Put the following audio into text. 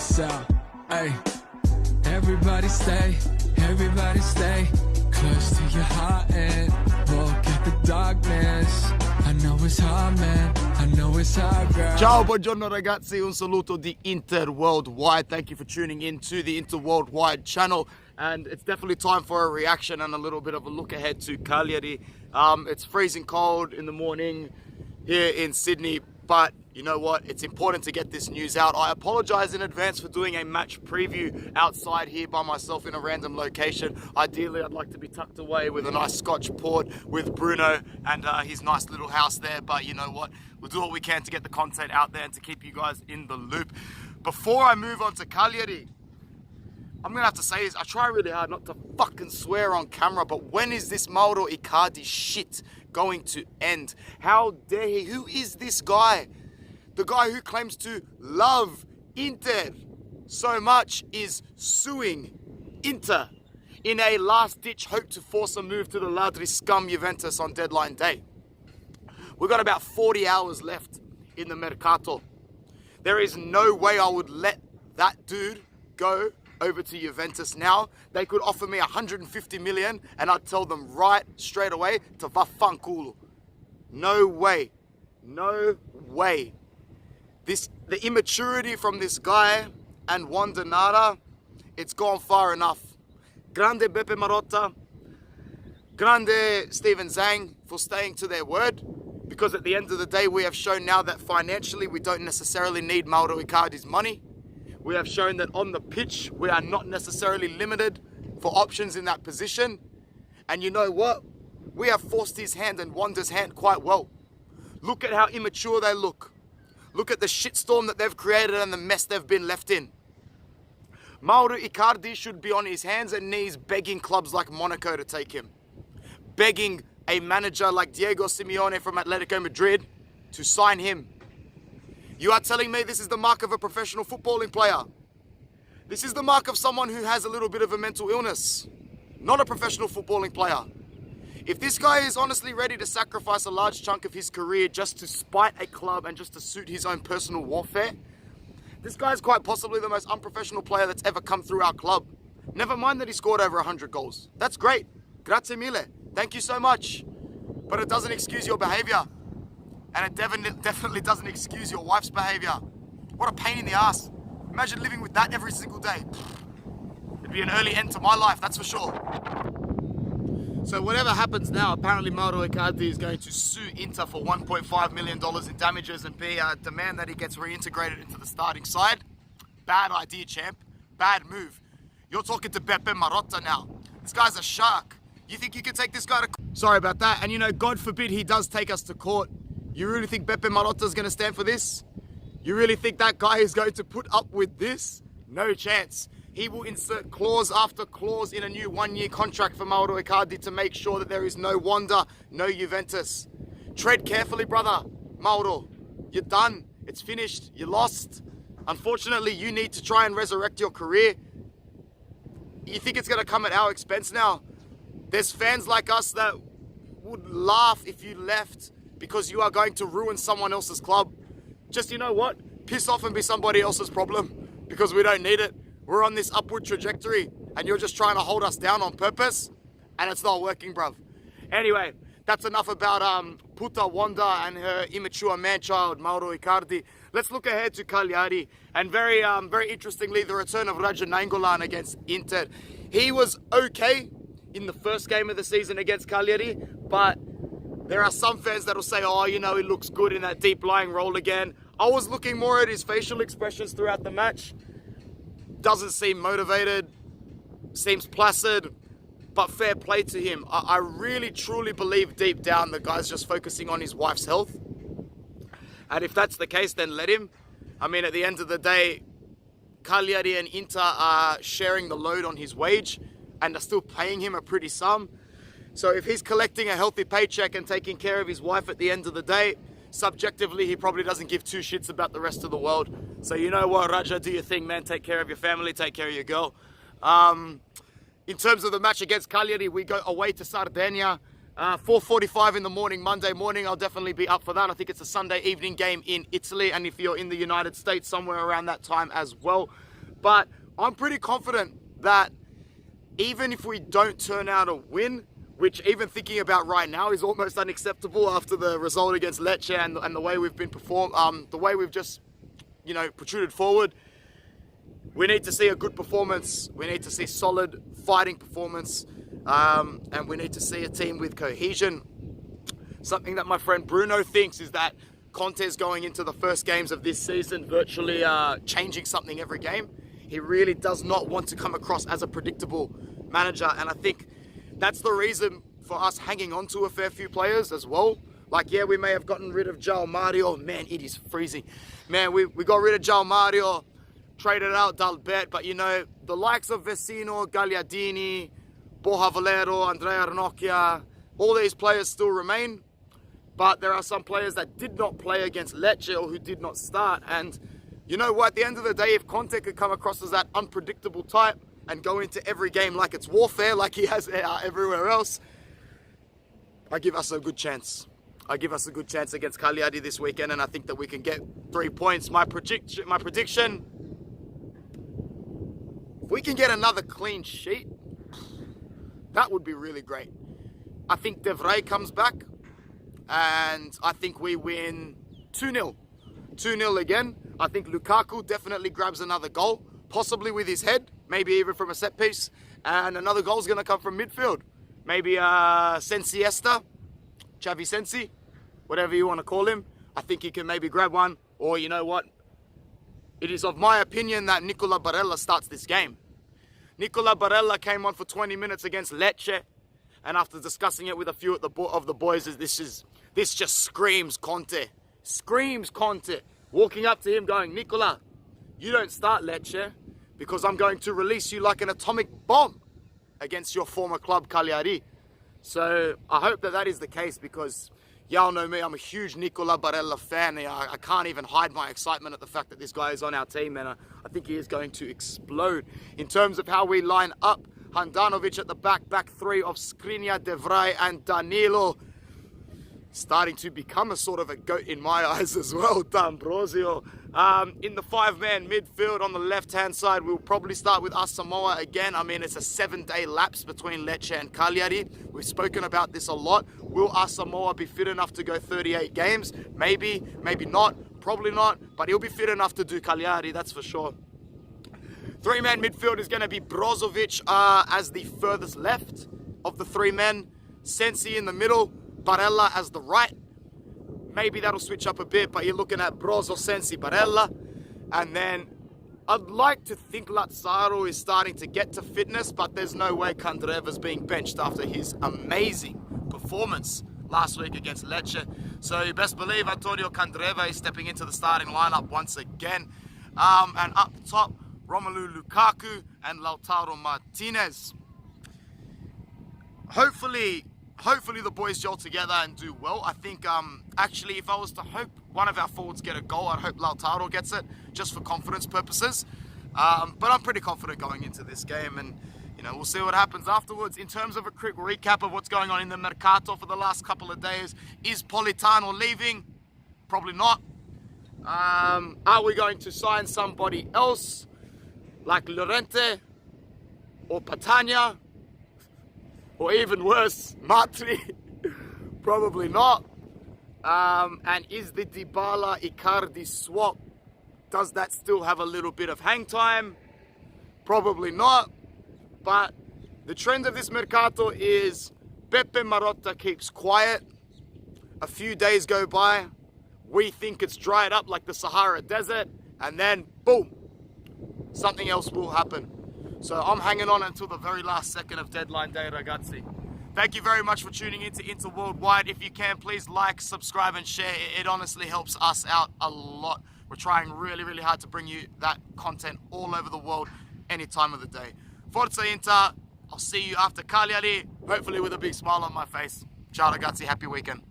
cell. Hey, everybody stay close to your heart and look at the darkness. I know it's hard, man. I know it's hard, girl. Ciao, buongiorno ragazzi, un saluto di Inter Worldwide. Thank you for tuning in to the Inter Worldwide channel. And it's definitely time for a reaction and a little bit of a look ahead to Cagliari. It's freezing cold in the morning here in Sydney, but you know what? It's important to get this news out. I apologize in advance for doing a match preview outside here by myself in a random location. Ideally, I'd like to be tucked away with a nice Scotch port with Bruno and his nice little house there. But you know what? We'll do what we can to get the content out there and to keep you guys in the loop. Before I move on to Cagliari, I'm going to have to say this. I try really hard not to fucking swear on camera, but when is this Mauro Icardi shit going to end? How dare he? Who is this guy? The guy who claims to love Inter so much is suing Inter in a last-ditch hope to force a move to the ladri scum Juventus on deadline day. We've got about 40 hours left in the Mercato. There is no way I would let that dude go over to Juventus now. They could offer me 150 million and I'd tell them right straight away to vaffanculo. No way. No way. The immaturity from this guy and Wanda Nara, it's gone far enough. Grande Beppe Marotta, grande Steven Zhang for staying to their word, because at the end of the day we have shown now that financially we don't necessarily need Mauro Icardi's money. We have shown that on the pitch we are not necessarily limited for options in that position. And you know what? We have forced his hand and Wanda's hand quite well. Look at how immature they look. Look at the shitstorm that they've created and the mess they've been left in. Mauro Icardi should be on his hands and knees begging clubs like Monaco to take him. Begging a manager like Diego Simeone from Atletico Madrid to sign him. You are telling me this is the mark of a professional footballing player. This is the mark of someone who has a little bit of a mental illness. Not a professional footballing player. If this guy is honestly ready to sacrifice a large chunk of his career just to spite a club and just to suit his own personal warfare, this guy is quite possibly the most unprofessional player that's ever come through our club. Never mind that he scored over 100 goals. That's great. Grazie mille. Thank you so much. But it doesn't excuse your behavior. And it definitely doesn't excuse your wife's behavior. What a pain in the ass. Imagine living with that every single day. It'd be an early end to my life, that's for sure. So whatever happens now, apparently Mauro Icardi is going to sue Inter for $1.5 million in damages and demand that he gets reintegrated into the starting side. Bad idea, champ. Bad move. You're talking to Beppe Marotta now. This guy's a shark. You think you can take this guy to court? Sorry about that. And you know, God forbid he does take us to court. You really think Beppe Marotta is going to stand for this? You really think that guy is going to put up with this? No chance. He will insert clause after clause in a new one-year contract for Mauro Icardi to make sure that there is no Wanda, no Juventus. Tread carefully, brother. Mauro, you're done. It's finished. You lost. Unfortunately, you need to try and resurrect your career. You think it's going to come at our expense now? There's fans like us that would laugh if you left because you are going to ruin someone else's club. Just, you know what? Piss off and be somebody else's problem because we don't need it. We're on this upward trajectory and you're just trying to hold us down on purpose and it's not working, bruv. Anyway, that's enough about Puta Wanda and her immature man-child, Mauro Icardi. Let's look ahead to Cagliari and very interestingly, the return of Raja Nainggolan against Inter. He was okay in the first game of the season against Cagliari, but there are some fans that will say, oh, you know, he looks good in that deep-lying role again. I was looking more at his facial expressions throughout the match. Doesn't seem motivated, seems placid, but fair play to him. I really, truly believe deep down the guy's just focusing on his wife's health. And if that's the case, then let him. I mean, at the end of the day, Cagliari and Inter are sharing the load on his wage and are still paying him a pretty sum. So if he's collecting a healthy paycheck and taking care of his wife at the end of the day, subjectively, he probably doesn't give two shits about the rest of the world. So you know what, Raja, do your thing, man. Take care of your family, take care of your girl. In terms of the match against Cagliari, we go away to Sardinia. 4:45 in the morning, Monday morning. I'll definitely be up for that. I think it's a Sunday evening game in Italy. And if you're in the United States, somewhere around that time as well. But I'm pretty confident that even if we don't turn out a win, which even thinking about right now is almost unacceptable after the result against Lecce and the way we've been the way we've just, protruded forward. We need to see a good performance. We need to see solid fighting performance. And we need to see a team with cohesion. Something that my friend Bruno thinks is that Conte's going into the first games of this season virtually changing something every game. He really does not want to come across as a predictable manager. And I think that's the reason for us hanging on to a fair few players as well. Like, yeah, we may have gotten rid of João Mario. Man, it is freezing. Man, we got rid of João Mario, traded out Dalbert. But, the likes of Vecino, Gagliardini, Borja Valero, Andrea Ranocchia, all these players still remain. But there are some players that did not play against Lecce or who did not start. And you know what? At the end of the day, if Conte could come across as that unpredictable type and go into every game like it's warfare, like he has everywhere else, I give us a good chance. I give us a good chance against Cagliari this weekend, and I think that we can get 3 points. My prediction, if we can get another clean sheet, that would be really great. I think De Vrij comes back, and I think we win 2-0. 2-0 again. I think Lukaku definitely grabs another goal, possibly with his head, maybe even from a set piece. And another goal is going to come from midfield. Maybe Sensiesta, Xavi Sensi, whatever you want to call him. I think he can maybe grab one. Or you know what? It is of my opinion that Nicola Barella starts this game. Nicola Barella came on for 20 minutes against Lecce. And after discussing it with a few of the boys, this just screams Conte. Screams Conte. Walking up to him going, Nicola, you don't start Lecce because I'm going to release you like an atomic bomb against your former club Cagliari. So I hope that is the case because y'all know me, I'm a huge Nicola Barella fan. I can't even hide my excitement at the fact that this guy is on our team, and I think he is going to explode. In terms of how we line up, Handanovic at the back three of Skriniar, De Vrij and Danilo. Starting to become a sort of a goat in my eyes as well, D'Ambrosio. In the 5-man midfield on the left-hand side, we'll probably start with Asamoah again. I mean, it's a 7-day lapse between Lecce and Cagliari. We've spoken about this a lot. Will Asamoah be fit enough to go 38 games? Maybe, maybe not, probably not, but he'll be fit enough to do Cagliari, that's for sure. 3-man midfield is going to be Brozovic as the furthest left of the 3 men. Sensi in the middle. Barella as the right. Maybe that'll switch up a bit, but you're looking at Brozo, Sensi, Barella. And then I'd like to think Lazzaro is starting to get to fitness, but there's no way Candreva's being benched after his amazing performance last week against Lecce. So you best believe Antonio Candreva is stepping into the starting lineup once again. And up top, Romelu Lukaku and Lautaro Martinez. Hopefully the boys gel together and do well. I think, actually, if I was to hope one of our forwards get a goal, I'd hope Lautaro gets it, just for confidence purposes. But I'm pretty confident going into this game, and we'll see what happens afterwards. In terms of a quick recap of what's going on in the Mercato for the last couple of days, is Politano leaving? Probably not. Are we going to sign somebody else, like Llorente or Patania? Or even worse, Matri? Probably not. And is the Dybala Icardi swap, does that still have a little bit of hang time? Probably not. But the trend of this Mercato is Pepe Marotta keeps quiet. A few days go by. We think it's dried up like the Sahara Desert. And then, boom, something else will happen. So I'm hanging on until the very last second of deadline day, ragazzi. Thank you very much for tuning in to Inter Worldwide. If you can, please like, subscribe and share. It honestly helps us out a lot. We're trying really, really hard to bring you that content all over the world, any time of the day. Forza Inter. I'll see you after Cagliari, hopefully with a big smile on my face. Ciao ragazzi, happy weekend.